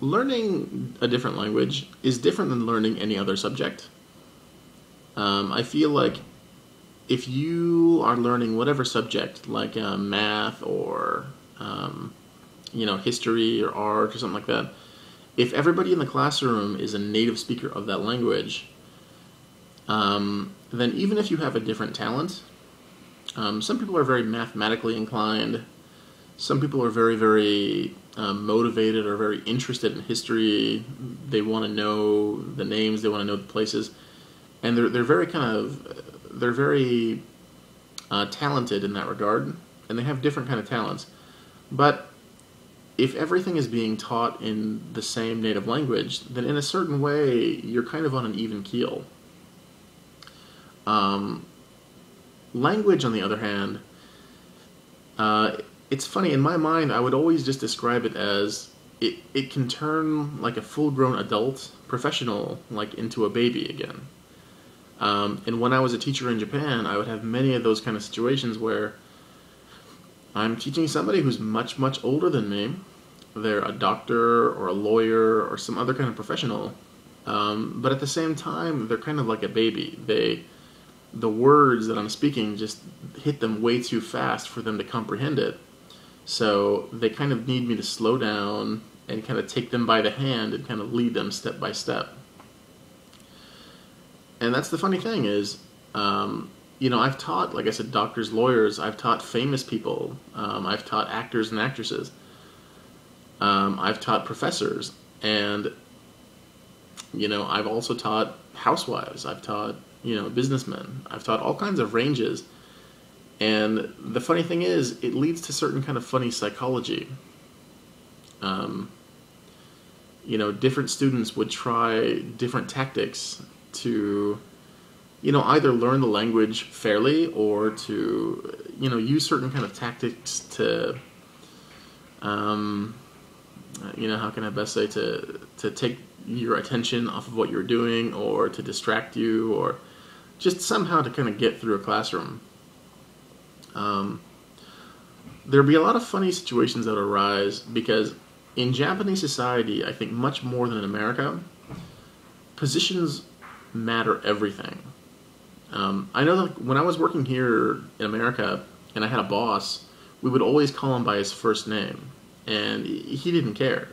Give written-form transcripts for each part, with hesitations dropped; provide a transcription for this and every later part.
learning a different language is different than learning any other subject. I feel like if you are learning whatever subject, like math or history or art or something like that, if everybody in the classroom is a native speaker of that language, then even if you have a different talent, some people are very mathematically inclined. Some people are very, very motivated or very interested in history. They want to know the names. They want to know the places, and they're very they're very talented in that regard, and they have different kind of talents. But if everything is being taught in the same native language, then in a certain way you're kind of on an even keel. Language, on the other hand, it's funny, in my mind, I would always just describe it as it can turn like a full-grown adult professional like into a baby again. And when I was a teacher in Japan, I would have many of those kind of situations where I'm teaching somebody who's much, much older than me. They're a doctor or a lawyer or some other kind of professional. But at the same time, they're kind of like a baby. The words that I'm speaking just hit them way too fast for them to comprehend it. So they kind of need me to slow down and kind of take them by the hand and kind of lead them step by step. And that's the funny thing is, I've taught, like I said, doctors, lawyers. I've taught famous people. I've taught actors and actresses. I've taught professors. And, I've also taught housewives. I've taught, businessmen. I've taught all kinds of ranges. And the funny thing is, it leads to certain kind of funny psychology. Different students would try different tactics to, either learn the language fairly or to, use certain kind of tactics to, how can I best say, to take your attention off of what you're doing or to distract you or just somehow to kind of get through a classroom. There'll be a lot of funny situations that arise because in Japanese society, I think much more than in America, positions matter everything. I know that when I was working here in America and I had a boss, we would always call him by his first name, and he didn't care,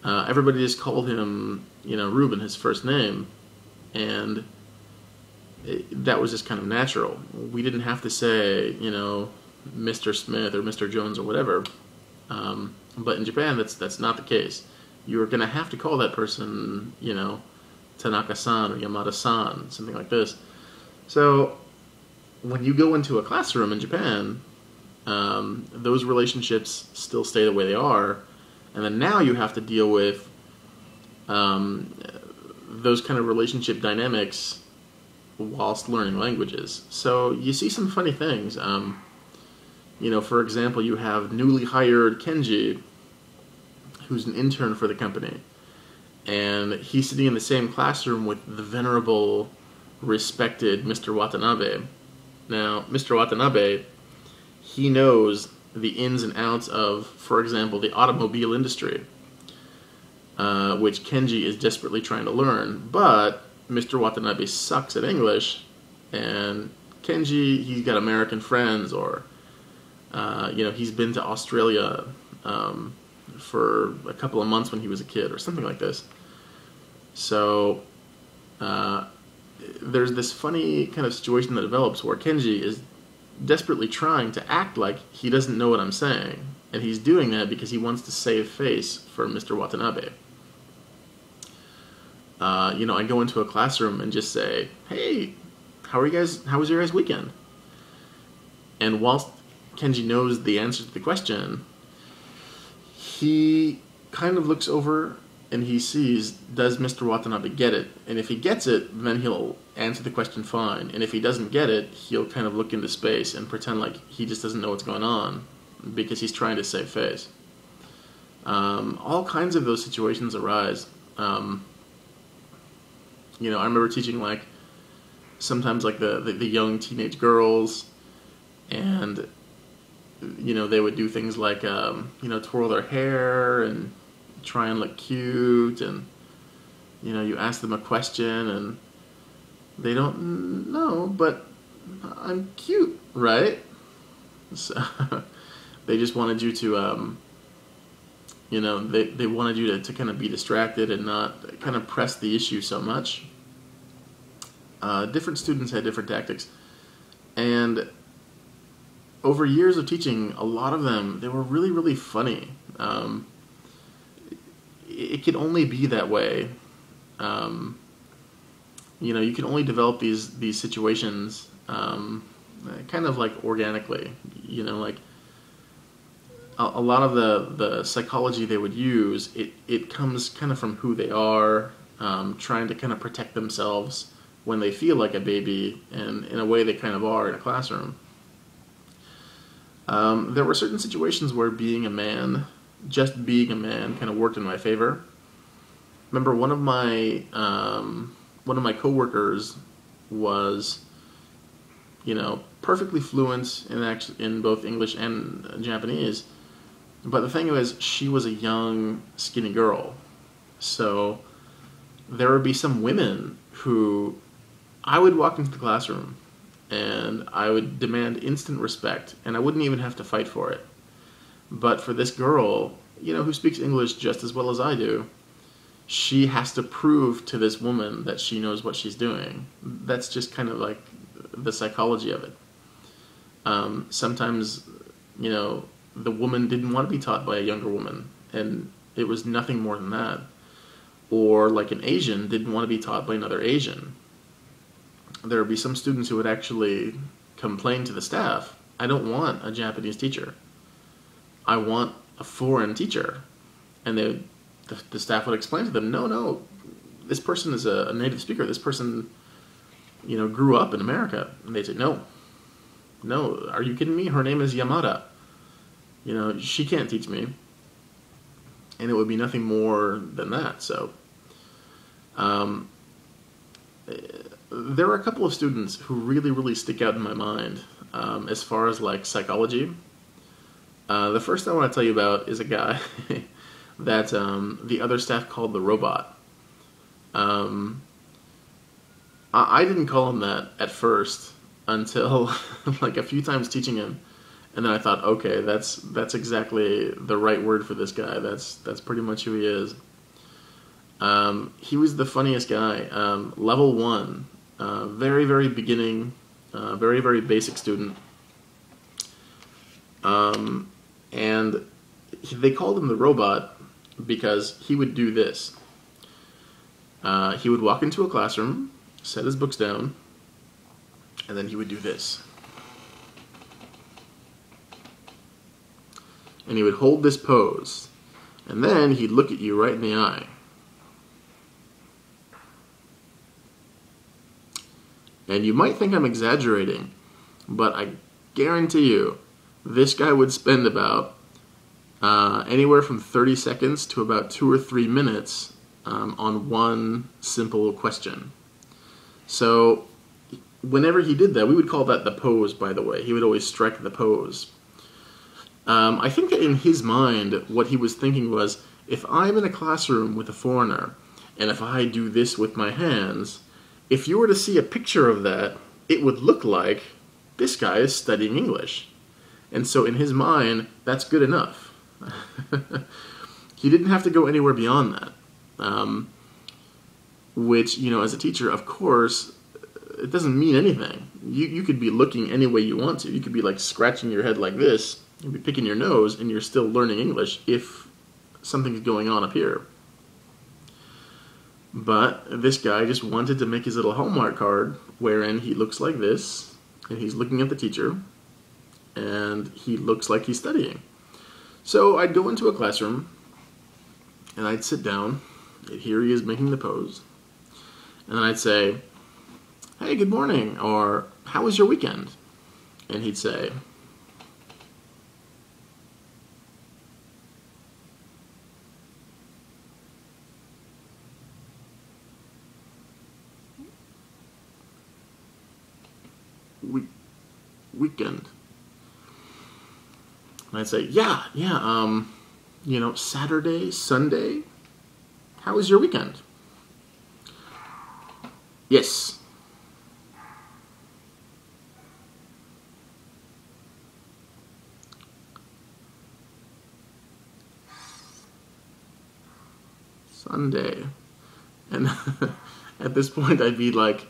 everybody just called him, Ruben, his first name, and that was just kind of natural. We didn't have to say, Mr. Smith or Mr. Jones or whatever. But in Japan, that's not the case. You're going to have to call that person, Tanaka-san or Yamada-san, something like this. So when you go into a classroom in Japan, those relationships still stay the way they are. And then now you have to deal with those kind of relationship dynamics whilst learning languages. So you see some funny things. For example, you have newly hired Kenji, who's an intern for the company, and he's sitting in the same classroom with the venerable, respected Mr. Watanabe. Now, Mr. Watanabe, he knows the ins and outs of, for example, the automobile industry, which Kenji is desperately trying to learn, but Mr. Watanabe sucks at English, and Kenji, he's got American friends, or, he's been to Australia for a couple of months when he was a kid, or something like this. So, there's this funny kind of situation that develops where Kenji is desperately trying to act like he doesn't know what I'm saying, and he's doing that because he wants to save face for Mr. Watanabe. I go into a classroom and just say, "Hey, how was your guys' weekend?" And whilst Kenji knows the answer to the question, he kind of looks over and he sees, does Mr. Watanabe get it? And if he gets it, then he'll answer the question fine. And if he doesn't get it, he'll kind of look into space and pretend like he just doesn't know what's going on because he's trying to save face. All kinds of those situations arise. I remember teaching sometimes the young teenage girls, and they would do things like twirl their hair and try and look cute, and you ask them a question and they don't know, but I'm cute, right? So they just wanted you to, they wanted you to kind of be distracted and not kind of press the issue so much. Different students had different tactics. And over years of teaching, a lot of them, they were really, really funny. It could only be that way. You can only develop these situations kind of like organically. Like a lot of the psychology they would use, it comes kind of from who they are, trying to kind of protect themselves when they feel like a baby, and in a way they kind of are in a classroom. There were certain situations where just being a man, kind of worked in my favor. Remember, one of my coworkers was, perfectly fluent in both English and Japanese. But the thing was, she was a young, skinny girl. So there would be some women who I would walk into the classroom and I would demand instant respect, and I wouldn't even have to fight for it. But for this girl, who speaks English just as well as I do, she has to prove to this woman that she knows what she's doing. That's just kind of like the psychology of it. Sometimes, the woman didn't want to be taught by a younger woman, and it was nothing more than that. Or like an Asian didn't want to be taught by another Asian. There would be some students who would actually complain to the staff, I don't want a Japanese teacher. I want a foreign teacher. And the staff would explain to them, no, this person is a native speaker. This person, grew up in America. And they'd say, no, are you kidding me? Her name is Yamada. She can't teach me. And it would be nothing more than that. So, there are a couple of students who really, really stick out in my mind as far as like psychology. The first I want to tell you about is a guy that the other staff called the robot. I didn't call him that at first until like a few times teaching him, and then I thought, okay, that's exactly the right word for this guy. That's pretty much who he is. He was the funniest guy. Level 1, very, very beginning, very, very basic student. And they called him the robot because he would do this. He would walk into a classroom, set his books down, and then he would do this. And he would hold this pose, and then he'd look at you right in the eye. And you might think I'm exaggerating, but I guarantee you, this guy would spend about anywhere from 30 seconds to about 2 or 3 minutes on one simple question. So whenever he did that, we would call that the pose, by the way. He would always strike the pose. I think that in his mind, what he was thinking was, if I'm in a classroom with a foreigner, and if I do this with my hands, if you were to see a picture of that, it would look like this guy is studying English. And so in his mind, that's good enough. He didn't have to go anywhere beyond that. Which, as a teacher, of course, it doesn't mean anything. You could be looking any way you want to. You could be like scratching your head like this, you'd be picking your nose, and you're still learning English if something's going on up here. But this guy just wanted to make his little Hallmark card wherein he looks like this, and he's looking at the teacher, and he looks like he's studying. So I'd go into a classroom, and I'd sit down, and here he is making the pose, and then I'd say, hey, good morning, or how was your weekend? And he'd say, weekend. And I'd say, yeah, Saturday, Sunday. How was your weekend? Yes. Sunday. And at this point, I'd be like,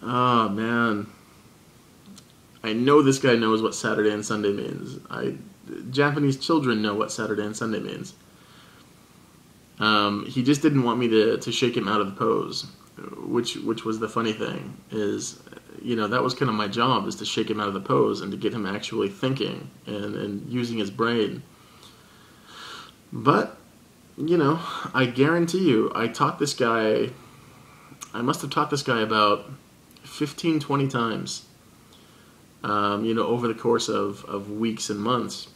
oh man, I know this guy knows what Saturday and Sunday means. Japanese children know what Saturday and Sunday means. He just didn't want me to shake him out of the pose, which was the funny thing, is, that was kind of my job, is to shake him out of the pose and to get him actually thinking and using his brain. But, I guarantee you, I must have taught this guy about 15, 20 times, over the course of weeks and months.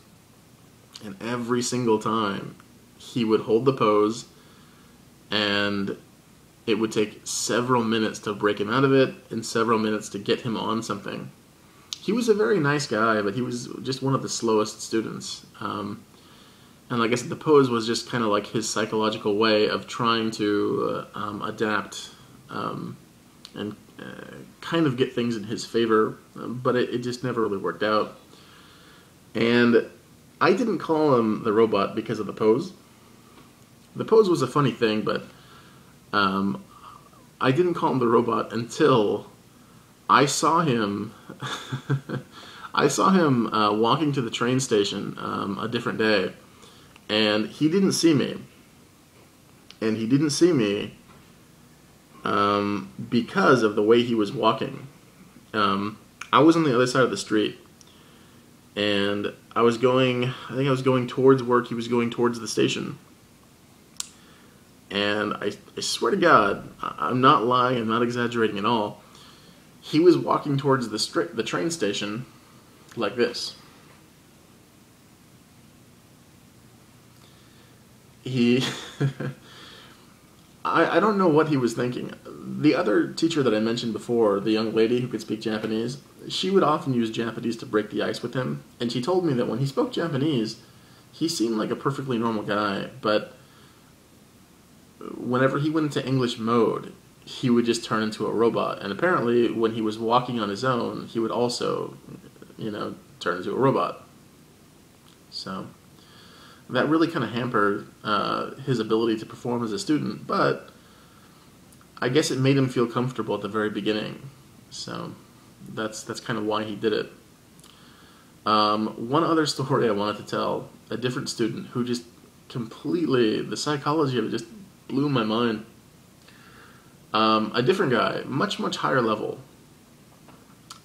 And every single time, he would hold the pose, and it would take several minutes to break him out of it, and several minutes to get him on something. He was a very nice guy, but he was just one of the slowest students. And I guess the pose was just kind of like his psychological way of trying to adapt and kind of get things in his favor, but it just never really worked out. And I didn't call him the robot because of the pose. The pose was a funny thing, but I didn't call him the robot until I saw him. I saw him walking to the train station a different day, and he didn't see me. And he didn't see me because of the way he was walking. I was on the other side of the street, and I think I was going towards work, he was going towards the station. And I swear to God, I'm not lying, I'm not exaggerating at all, he was walking towards the train station like this. I don't know what he was thinking. The other teacher that I mentioned before, the young lady who could speak Japanese, she would often use Japanese to break the ice with him, and she told me that when he spoke Japanese, he seemed like a perfectly normal guy, but whenever he went into English mode, he would just turn into a robot. And apparently, when he was walking on his own, he would also, turn into a robot. So that really kind of hampered his ability to perform as a student, but I guess it made him feel comfortable at the very beginning. So that's kind of why he did it. One other story I wanted to tell, a different student who just completely, the psychology of it just blew my mind. A different guy, much, much higher level.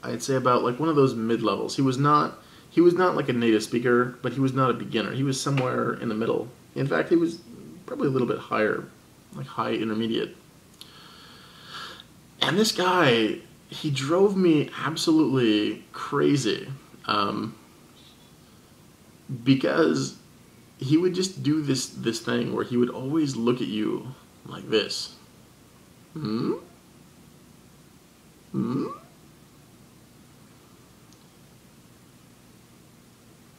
I'd say about like one of those mid-levels. He was not like a native speaker, but he was not a beginner. He was somewhere in the middle. In fact, he was probably a little bit higher, like high intermediate. And this guy, he drove me absolutely crazy, because he would just do this thing where he would always look at you like this. Hmm? Hmm?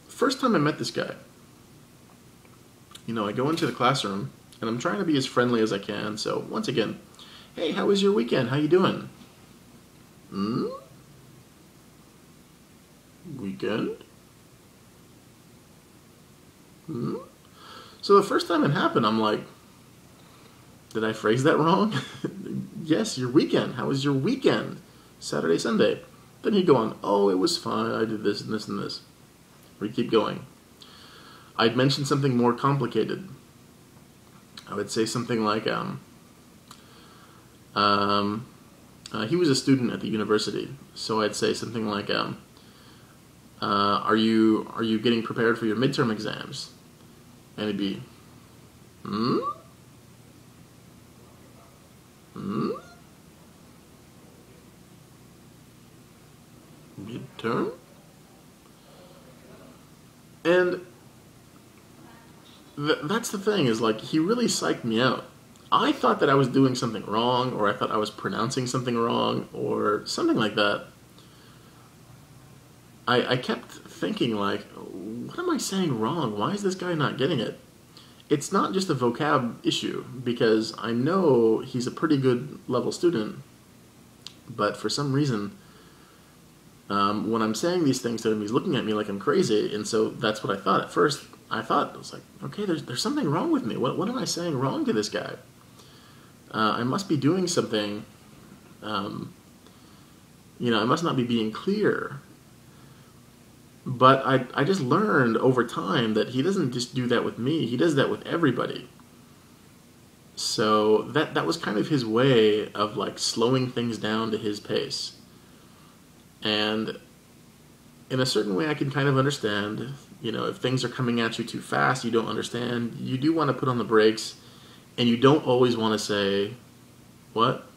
First time I met this guy, I go into the classroom, and I'm trying to be as friendly as I can, so once again, hey, how was your weekend? How you doing? Hmm? Weekend? Hmm? So the first time it happened, I'm like, did I phrase that wrong? Yes, your weekend. How was your weekend? Saturday, Sunday. Then he'd go on, oh, it was fine. I did this and this and this. We'd keep going. I'd mention something more complicated. I would say something like, he was a student at the university, so I'd say something like, are you getting prepared for your midterm exams? And it'd be, hmm? Hmm? Midterm? And that's the thing, is like, he really psyched me out. I thought that I was doing something wrong, or I thought I was pronouncing something wrong, or something like that. I kept thinking, like, what am I saying wrong? Why is this guy not getting it? It's not just a vocab issue, because I know he's a pretty good level student, but for some reason, when I'm saying these things to him, he's looking at me like I'm crazy, and so that's what I thought. At first, I was like, okay, there's something wrong with me. What am I saying wrong to this guy? I must be doing something, I must not be being clear. But I just learned over time that he doesn't just do that with me, he does that with everybody. So that was kind of his way of like slowing things down to his pace. And in a certain way I can kind of understand, if things are coming at you too fast, you don't understand, you do want to put on the brakes, and you don't always want to say, what,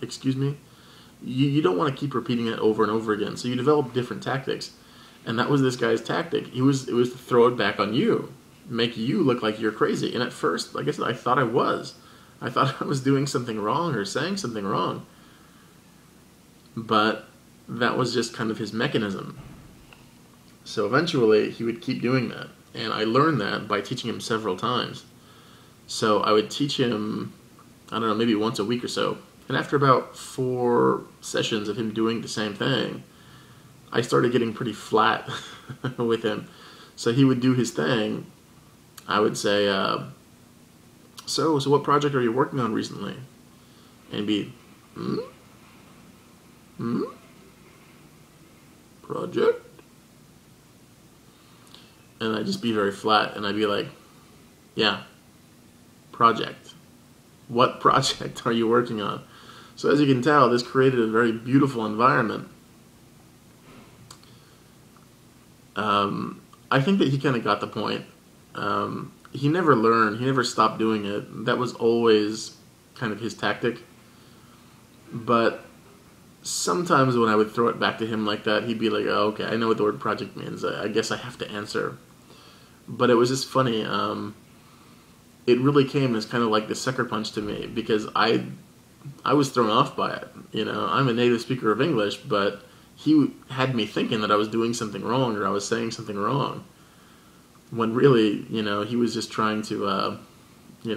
excuse me? You don't want to keep repeating it over and over again, so you develop different tactics. And that was this guy's tactic. It was to throw it back on you, make you look like you're crazy. And at first, like I said, I thought I was. I thought I was doing something wrong or saying something wrong. But that was just kind of his mechanism. So eventually, he would keep doing that. And I learned that by teaching him several times. So I would teach him, I don't know, maybe once a week or so. And after about 4 sessions of him doing the same thing, I started getting pretty flat with him. So he would do his thing. I would say, so what project are you working on recently? And be, project? And I'd just be very flat, and I'd be like, yeah, project. What project are you working on? So as you can tell, this created a very beautiful environment. I think that he kind of got the point. He never learned. He never stopped doing it. That was always kind of his tactic. But sometimes when I would throw it back to him like that, he'd be like, oh, okay, I know what the word project means. I guess I have to answer. But it was just funny. It really came as kind of like the sucker punch to me, because I was thrown off by it. I'm a native speaker of English, but he had me thinking that I was doing something wrong or I was saying something wrong, when really, he was just trying to, he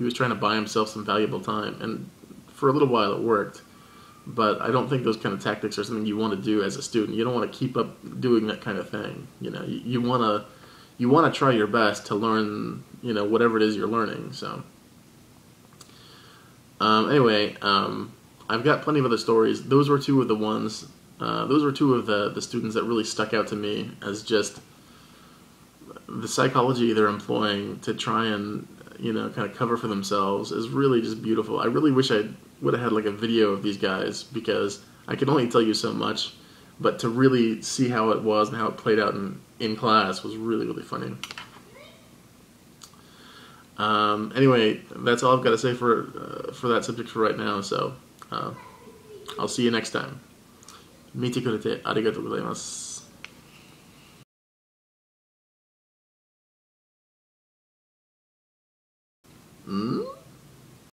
was trying to buy himself some valuable time. And for a little while it worked, but I don't think those kind of tactics are something you want to do as a student. You don't want to keep up doing that kind of thing. You want to try your best to learn, whatever it is you're learning. So anyway, I've got plenty of other stories. Those were two of the ones. Those were two of the students that really stuck out to me as just the psychology they're employing to try and kind of cover for themselves is really just beautiful. I really wish I would have had like a video of these guys, because I can only tell you so much, but to really see how it was and how it played out in class was really, really funny. Anyway, that's all I've got to say for that subject for right now, so I'll see you next time. Mite kurete arigatou gozaimasu. Hmm?